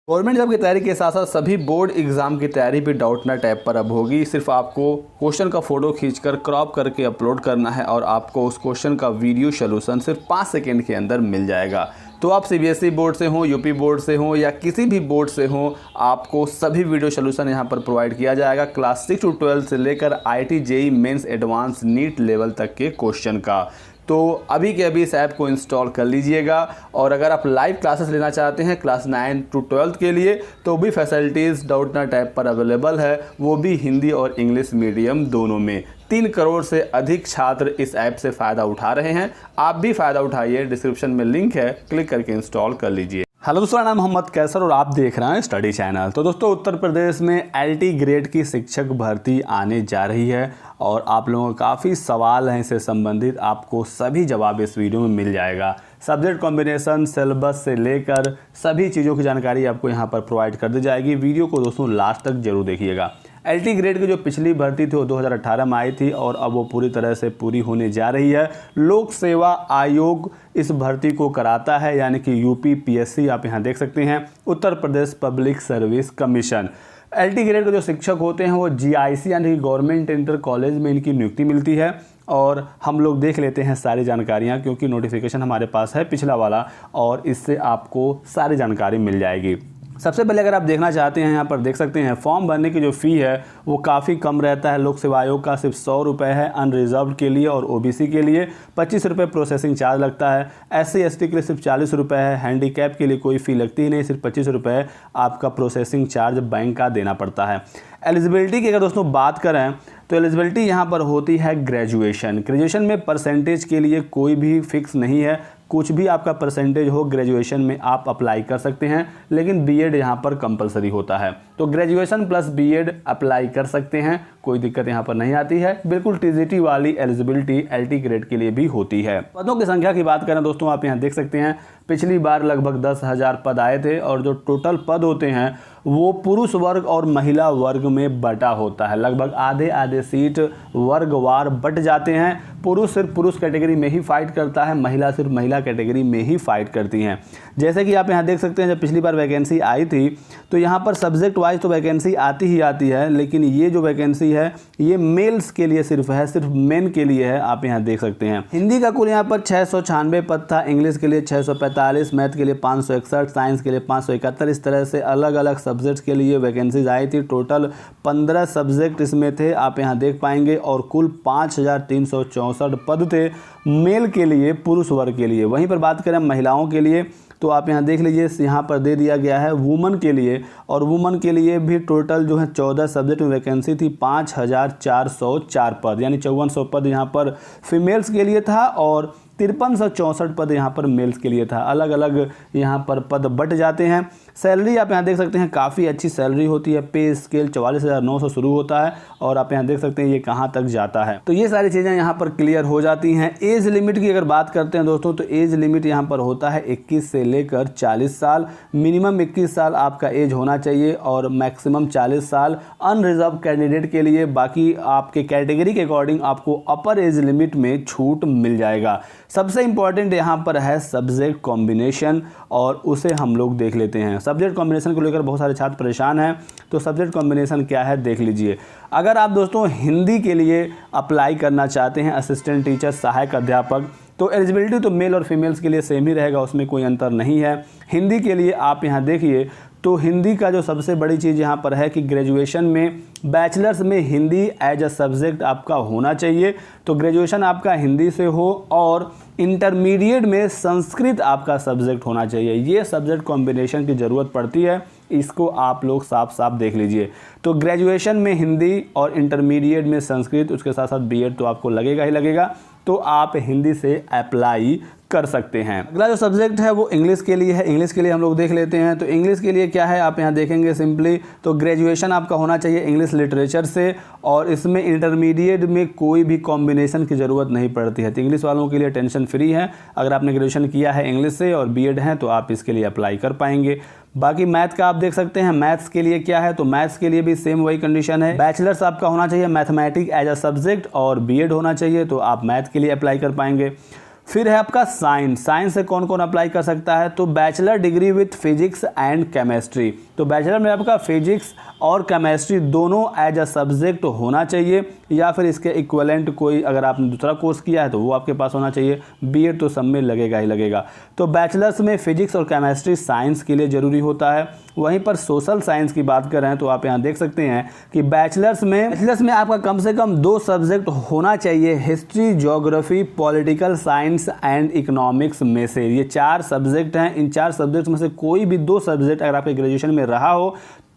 Government job की तैयारी के साथ साथ सभी बोर्ड एग्जाम की तैयारी भी डाउटनेट ऐप पर अब होगी। सिर्फ आपको क्वेश्चन का फोटो खींचकर क्रॉप करके अपलोड करना है और आपको उस क्वेश्चन का वीडियो सॉल्यूशन सिर्फ 5 सेकंड के अंदर मिल जाएगा। तो आप सीबीएसई बोर्ड से हो, यूपी बोर्ड से हो या किसी भी बोर्ड से हो, आपको सभी वीडियो सॉल्यूशन यहां पर प्रोवाइड किया जाएगा। क्लास 6 to 12 से लेकर IIT JEE mains advance NEET level तक के क्वेश्चन का। तो अभी के अभी इस ऐप को इंस्टॉल कर लीजिएगा। और अगर आप लाइव क्लासेस लेना चाहते हैं क्लास 9 to 12 के लिए, तो भी फैसिलिटीज़ डाउटनेट ऐप पर अवेलेबल है, वो भी हिंदी और इंग्लिश मीडियम दोनों में। 3 करोड़ से अधिक छात्र इस ऐप से फ़ायदा उठा रहे हैं। आप भी फ़ायदा उठाइए, डिस्क्रिप्शन में लिंक है, क्लिक करके इंस्टॉल कर लीजिए। हेलो दोस्तों, मेरा नाम मोहम्मद कैसर और आप देख रहे हैं स्टडी चैनल। तो दोस्तों, उत्तर प्रदेश में LT ग्रेड की शिक्षक भर्ती आने जा रही है और आप लोगों को काफ़ी सवाल हैं इससे संबंधित, आपको सभी जवाब इस वीडियो में मिल जाएगा। सब्जेक्ट कॉम्बिनेशन, सिलेबस से लेकर सभी चीज़ों की जानकारी आपको यहाँ पर प्रोवाइड कर दी जाएगी। वीडियो को दोस्तों लास्ट तक जरूर देखिएगा। LT ग्रेड की जो पिछली भर्ती थी वो 2018 में आई थी और अब वो पूरी तरह से पूरी होने जा रही है। लोक सेवा आयोग इस भर्ती को कराता है, यानी कि UPPSC आप यहाँ देख सकते हैं, Uttar Pradesh Public Service Commission. LT grade के जो शिक्षक होते हैं वो GIC यानी कि गवर्नमेंट इंटर कॉलेज में इनकी नियुक्ति मिलती है। और हम लोग देख लेते हैं सारी जानकारियाँ, क्योंकि नोटिफिकेशन हमारे पास है पिछला वाला और इससे आपको सारी जानकारी मिल जाएगी। सबसे पहले अगर आप देखना चाहते हैं, यहाँ पर देख सकते हैं फॉर्म भरने की जो फ़ी है वो काफ़ी कम रहता है। लोक सेवा आयोग का सिर्फ 100 रुपये है अनरिजर्व्ड के लिए, और OBC के लिए 25 रुपये प्रोसेसिंग चार्ज लगता है। SC ST के लिए सिर्फ 40 रुपये है। हैंडीकैप के लिए कोई फ़ी लगती ही नहीं, सिर्फ 25 रुपये आपका प्रोसेसिंग चार्ज बैंक का देना पड़ता है। एलिजिबिलिटी की अगर दोस्तों बात करें तो एलिजिबिलिटी यहाँ पर होती है ग्रेजुएशन में परसेंटेज के लिए कोई भी फिक्स नहीं है, कुछ भी आपका परसेंटेज हो ग्रेजुएशन में आप अप्लाई कर सकते हैं, लेकिन बीएड यहाँ पर कंपलसरी होता है। तो ग्रेजुएशन प्लस बीएड अप्लाई कर सकते हैं, कोई दिक्कत यहाँ पर नहीं आती है। बिल्कुल TGT वाली एलिजिबिलिटी LT ग्रेड के लिए भी होती है। पदों की संख्या की बात करें दोस्तों, आप यहाँ देख सकते हैं पिछली बार लगभग 10,000 पद आए थे और जो टोटल पद होते हैं वो पुरुष वर्ग और महिला वर्ग में बटा होता है। लगभग आधे आधे सीट वर्गवार बट जाते हैं। पुरुष सिर्फ पुरुष कैटेगरी में ही फाइट करता है, महिला सिर्फ महिला कैटेगरी में ही फाइट करती हैं। जैसे कि आप यहाँ देख सकते हैं, जब पिछली बार वैकेंसी आई थी तो यहाँ पर सब्जेक्ट वाइज तो वैकेंसी आती ही आती है, लेकिन ये जो वैकेंसी है ये मेल्स के लिए सिर्फ है, सिर्फ मेन के लिए है। आप यहाँ देख सकते हैं हिंदी का कुल यहाँ पर 696 पद था, इंग्लिश के लिए 645, मैथ के लिए 561, साइंस के लिए 571। इस तरह से अलग अलग सब्जेक्ट्स के लिए वैकेंसीज आई थी। टोटल 15 सब्जेक्ट इसमें थे, आप यहाँ देख पाएंगे, और कुल 5364 पद थे मेल के लिए, पुरुष वर्ग के लिए। वहीं पर बात करें महिलाओं के लिए तो आप यहाँ देख लीजिए, यहाँ पर दे दिया गया है वुमन के लिए, और वुमन के लिए भी टोटल जो है 14 सब्जेक्ट में वैकेंसी थी, 5404 पद, यानी 5400 पद यहाँ पर फीमेल्स के लिए था और 5364 पद यहाँ पर मेल्स के लिए था। अलग अलग यहाँ पर पद बट जाते हैं। सैलरी आप यहाँ देख सकते हैं काफ़ी अच्छी सैलरी होती है। पे स्केल 44,900 शुरू होता है और आप यहाँ देख सकते हैं ये कहाँ तक जाता है। तो ये सारी चीज़ें यहाँ पर क्लियर हो जाती हैं। एज लिमिट की अगर बात करते हैं दोस्तों, तो एज लिमिट यहाँ पर होता है 21 से लेकर 40 साल। मिनिमम 21 साल आपका एज होना चाहिए और मैक्सिमम 40 साल अनरिजर्व कैंडिडेट के लिए। बाकी आपके कैटेगरी के अकॉर्डिंग आपको अपर एज लिमिट में छूट मिल जाएगा। सबसे इंपॉर्टेंट यहाँ पर है सब्जेक्ट कॉम्बिनेशन, और उसे हम लोग देख लेते हैं। सब्जेक्ट कॉम्बिनेशन को लेकर बहुत सारे छात्र परेशान हैं, तो सब्जेक्ट कॉम्बिनेशन क्या है देख लीजिए। अगर आप दोस्तों हिंदी के लिए अप्लाई करना चाहते हैं, असिस्टेंट टीचर, सहायक अध्यापक, तो एलिजिबिलिटी तो मेल और फीमेल्स के लिए सेम ही रहेगा, उसमें कोई अंतर नहीं है। हिंदी के लिए आप यहाँ देखिए तो हिंदी का जो सबसे बड़ी चीज़ यहाँ पर है कि ग्रेजुएशन में बैचलर्स में हिंदी एज अ सब्जेक्ट आपका होना चाहिए। तो ग्रेजुएशन आपका हिंदी से हो और इंटरमीडिएट में संस्कृत आपका सब्जेक्ट होना चाहिए। ये सब्जेक्ट कॉम्बिनेशन की ज़रूरत पड़ती है, इसको आप लोग साफ साफ देख लीजिए। तो ग्रेजुएशन में हिंदी और इंटरमीडिएट में संस्कृत, उसके साथ साथ बीएड तो आपको लगेगा ही लगेगा, तो आप हिंदी से अप्लाई कर सकते हैं। अगला जो सब्जेक्ट है वो इंग्लिश के लिए है। इंग्लिश के लिए हम लोग देख लेते हैं। तो इंग्लिश के लिए क्या है आप यहाँ देखेंगे सिंपली, तो ग्रेजुएशन आपका होना चाहिए इंग्लिश लिटरेचर से, और इसमें इंटरमीडिएट में कोई भी कॉम्बिनेशन की ज़रूरत नहीं पड़ती है। तो इंग्लिश वालों के लिए टेंशन फ्री है। अगर आपने ग्रेजुएशन किया है इंग्लिश से और बीएड है तो आप इसके लिए अप्लाई कर पाएंगे। बाकी मैथ का आप देख सकते हैं, मैथ्स के लिए क्या है, तो मैथ्स के लिए भी सेम वही कंडीशन है। बैचलर्स आपका होना चाहिए मैथमेटिक्स एज अ सब्जेक्ट और बीएड होना चाहिए, तो आप मैथ के लिए अप्लाई कर पाएंगे। फिर है आपका साइंस। साइंस से कौन कौन अप्लाई कर सकता है, तो bachelor degree with physics and chemistry. तो बैचलर में आपका फिजिक्स और केमिस्ट्री दोनों एज अ सब्जेक्ट होना चाहिए, या फिर इसके इक्वलेंट कोई अगर आपने दूसरा कोर्स किया है तो वो आपके पास होना चाहिए। बीएड तो सब में लगेगा ही लगेगा। तो बैचलर्स में फिजिक्स और केमिस्ट्री साइंस के लिए ज़रूरी होता है। वहीं पर सोशल साइंस की बात कर रहे हैं तो आप यहाँ देख सकते हैं कि बैचलर्स में आपका कम से कम 2 सब्जेक्ट होना चाहिए, history, geography, political science and economics में से। ये 4 सब्जेक्ट हैं। इन 4 सब्जेक्ट में से कोई भी 2 सब्जेक्ट अगर आपके ग्रेजुएशन में रहा हो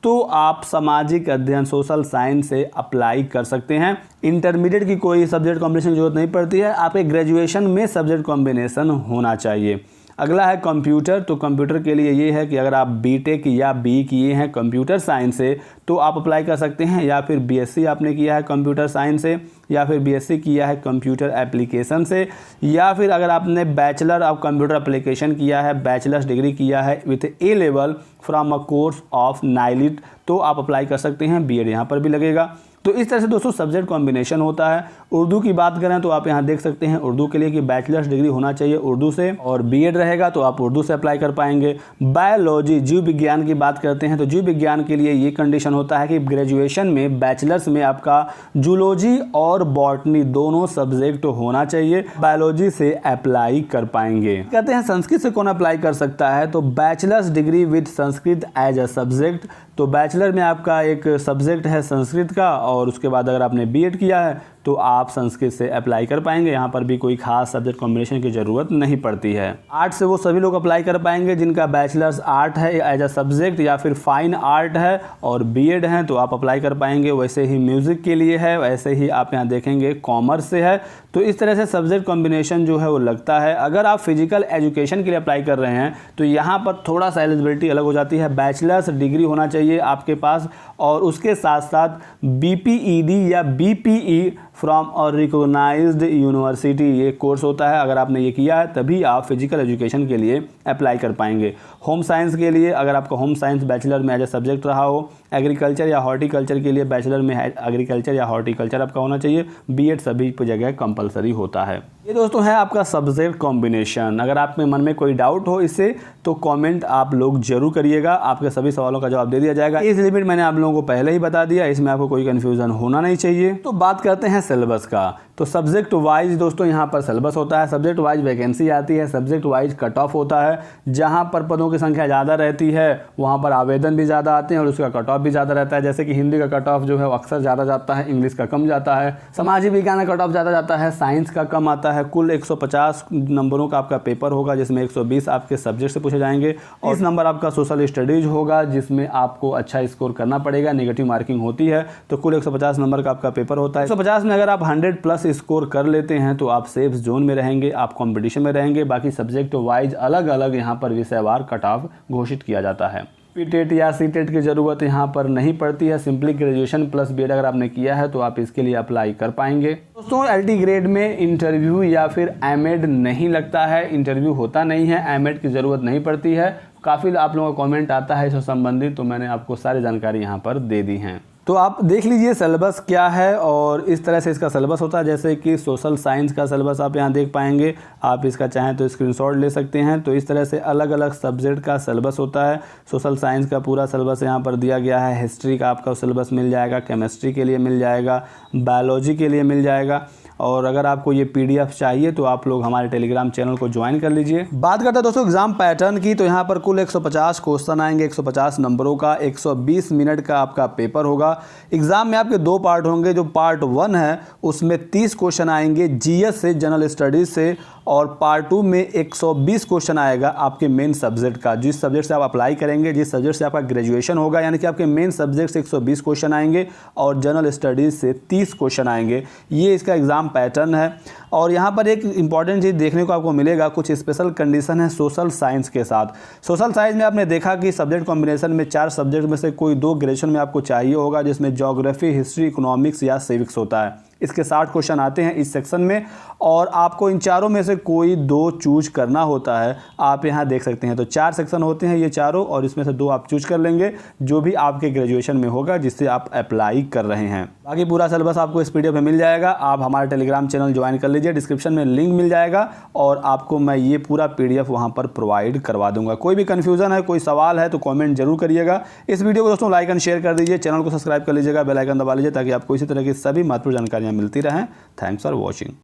तो आप सामाजिक अध्ययन सोशल साइंस से अप्लाई कर सकते हैं। इंटरमीडिएट की कोई सब्जेक्ट कॉम्बिनेशन की जरूरत नहीं पड़ती है, आपके ग्रेजुएशन में सब्जेक्ट कॉम्बिनेशन होना चाहिए। अगला है कंप्यूटर। तो कंप्यूटर के लिए ये है कि अगर आप बीटेक या बी किए हैं कंप्यूटर साइंस से तो आप अप्लाई कर सकते हैं, या फिर बीएससी आपने किया है कंप्यूटर साइंस से, या फिर बीएससी किया है कंप्यूटर एप्लीकेशन से, या फिर अगर आपने बैचलर ऑफ कंप्यूटर एप्लीकेशन किया है, बैचलर्स डिग्री किया है with A level from a course of NIELIT, तो आप अप्लाई कर सकते हैं। बीएड यहाँ पर भी लगेगा। तो इस तरह से दोस्तों सब्जेक्ट कॉम्बिनेशन होता है। उर्दू की बात करें तो आप यहाँ देख सकते हैं उर्दू के लिए कि बैचलर्स डिग्री होना चाहिए उर्दू से, और बीएड रहेगा तो आप उर्दू से अप्लाई कर पाएंगे। बायोलॉजी जीव विज्ञान की बात करते हैं तो जीव विज्ञान के लिए ये कंडीशन होता है कि ग्रेजुएशन में बैचलर्स में आपका जूलॉजी और बॉटनी दोनों सब्जेक्ट होना चाहिए, बायोलॉजी से अप्लाई कर पाएंगे। कहते हैं संस्कृत से कौन अप्लाई कर सकता है, तो bachelors degree with Sanskrit as a subject. तो बैचलर में आपका एक सब्जेक्ट है संस्कृत का, और उसके बाद अगर आपने बीएड किया है तो आप संस्कृत से अप्लाई कर पाएंगे। यहाँ पर भी कोई खास सब्जेक्ट कॉम्बिनेशन की ज़रूरत नहीं पड़ती है। आर्ट से वो सभी लोग अप्लाई कर पाएंगे जिनका बैचलर्स आर्ट है एज अ सब्जेक्ट, या फिर फाइन आर्ट है और बीएड है तो आप अप्लाई कर पाएंगे। वैसे ही म्यूज़िक के लिए है, वैसे ही आप यहाँ देखेंगे कॉमर्स से है। तो इस तरह से सब्जेक्ट कॉम्बिनेशन जो है वो लगता है। अगर आप फिजिकल एजुकेशन के लिए अप्लाई कर रहे हैं तो यहाँ पर थोड़ा सा एलिजिबिलिटी अलग हो जाती है। बैचलर्स डिग्री होना चाहिए आपके पास, और उसके साथ साथ बीपीईडी या बीपीई फ्रॉम और रिकॉग्नाइज्ड यूनिवर्सिटी ये कोर्स होता है। अगर आपने ये किया है तभी आप फिजिकल एजुकेशन के लिए अप्लाई कर पाएंगे। होम साइंस के लिए अगर आपका होम साइंस बैचलर में एज ए सब्जेक्ट रहा हो, एग्रीकल्चर या हॉर्टिकल्चर के लिए बैचलर में एग्रीकल्चर या हॉर्टिकल्चर आपका होना चाहिए। बीएड सभी जगह कंपलसरी होता है। ये दोस्तों है आपका सब्जेक्ट कॉम्बिनेशन। अगर आप में मन में कोई डाउट हो इससे तो कमेंट आप लोग जरूर करिएगा, आपके सभी सवालों का जवाब दे दिया जाएगा। इस लिमिट मैंने आप लोगों को पहले ही बता दिया, इसमें आपको कोई कन्फ्यूजन होना नहीं चाहिए। तो बात करते हैं सिलेबस का। तो सब्जेक्ट वाइज दोस्तों यहाँ पर सिलेबस होता है, सब्जेक्ट वाइज वैकेंसी आती है, सब्जेक्ट वाइज कट ऑफ होता है। जहाँ पर पदों की संख्या ज़्यादा रहती है वहाँ पर आवेदन भी ज़्यादा आते हैं और उसका कट ऑफ भी ज़्यादा रहता है। जैसे कि हिंदी का कट ऑफ जो है अक्सर ज़्यादा जाता है, इंग्लिश का कम जाता है, सामाजिक विज्ञान का कट ऑफ ज़्यादा जाता है, साइंस का कम आता है। कुल 150 नंबरों का आपका पेपर होगा जिसमें 120 आपके सब्जेक्ट से पूछे जाएंगे, और 30 नंबर आपका सोशल स्टडीज होगा जिसमें आपको अच्छा स्कोर करना पड़ेगा, नेगेटिव मार्किंग होती है। तो कुल 150 नंबर का आपका पेपर होता है। 150 में अगर आप 100+ स्कोर कर लेते हैं तो आप सेफ जोन में रहेंगे, आप कंपटीशन में रहेंगे। बाकी सब्जेक्ट वाइज अलग अलग यहाँ पर विषयवार कट ऑफ घोषित किया जाता है। पीटेट या सीटेट की ज़रूरत यहाँ पर नहीं पड़ती है, सिंपली ग्रेजुएशन प्लस बीएड अगर आपने किया है तो आप इसके लिए अप्लाई कर पाएंगे। दोस्तों एलटी ग्रेड में इंटरव्यू या फिर एमएड नहीं लगता है, इंटरव्यू होता नहीं है, एमएड की ज़रूरत नहीं पड़ती है। काफ़ी आप लोगों का कमेंट आता है इससे संबंधित, तो मैंने आपको सारी जानकारी यहाँ पर दे दी हैं। तो आप देख लीजिए सिलेबस क्या है, और इस तरह से इसका सिलेबस होता है। जैसे कि सोशल साइंस का सिलेबस आप यहाँ देख पाएंगे, आप इसका चाहें तो स्क्रीनशॉट ले सकते हैं। तो इस तरह से अलग अलग सब्जेक्ट का सिलेबस होता है। सोशल साइंस का पूरा सिलेबस यहाँ पर दिया गया है, हिस्ट्री का आपका सिलेबस मिल जाएगा, केमिस्ट्री के लिए मिल जाएगा, बायोलॉजी के लिए मिल जाएगा। और अगर आपको ये पीडीएफ चाहिए तो आप लोग हमारे टेलीग्राम चैनल को ज्वाइन कर लीजिए। बात करते हैं दोस्तों एग्जाम पैटर्न की, तो यहाँ पर कुल 150 क्वेश्चन आएंगे, 150 नंबरों का, 120 मिनट का आपका पेपर होगा। एग्जाम में आपके 2 पार्ट होंगे। जो पार्ट 1 है उसमें 30 क्वेश्चन आएंगे जीएस से, जनरल स्टडीज से, और पार्ट 2 में 120 क्वेश्चन आएगा आपके मेन सब्जेक्ट का, जिस सब्जेक्ट से आप अप्लाई करेंगे, जिस सब्जेक्ट से आपका ग्रेजुएशन होगा, यानी कि आपके मेन सब्जेक्ट से 120 क्वेश्चन आएंगे और जनरल स्टडीज़ से 30 क्वेश्चन आएंगे। ये इसका एग्ज़ाम पैटर्न है। और यहाँ पर एक इंपॉर्टेंट चीज़ देखने को आपको मिलेगा, कुछ स्पेशल कंडीशन है सोशल साइंस के साथ। सोशल साइंस में आपने देखा कि सब्जेक्ट कॉम्बिनेशन में 4 सब्जेक्ट में से कोई 2 ग्रेजुएशन में आपको चाहिए होगा, जिसमें ज्योग्राफी, हिस्ट्री, इकोनॉमिक्स या सिविक्स होता है। इसके 60 क्वेश्चन आते हैं इस सेक्शन में और आपको इन चारों में से कोई 2 चूज करना होता है। आप यहाँ देख सकते हैं तो 4 सेक्शन होते हैं ये चारों और इसमें से 2 आप चूज कर लेंगे जो भी आपके ग्रेजुएशन में होगा जिससे आप अप्लाई कर रहे हैं। बाकी पूरा सिलेबस आपको इस पीडीएफ में मिल जाएगा। आप हमारा टेलीग्राम चैनल ज्वाइन कर लीजिए, डिस्क्रिप्शन में लिंक मिल जाएगा और आपको मैं ये पूरा पीडीएफ वहाँ पर प्रोवाइड करवा दूंगा। कोई भी कन्फ्यूजन है, कोई सवाल है तो कॉमेंट जरूर करिएगा। इस वीडियो को दोस्तों लाइक एंड शेयर कर दीजिए, चैनल को सब्सक्राइब कर लीजिएगा, बेल आइकन दबा लीजिए ताकि आपको इसी तरह की सभी महत्वपूर्ण जानकारियाँ मिलती रहें। Thanks for watching.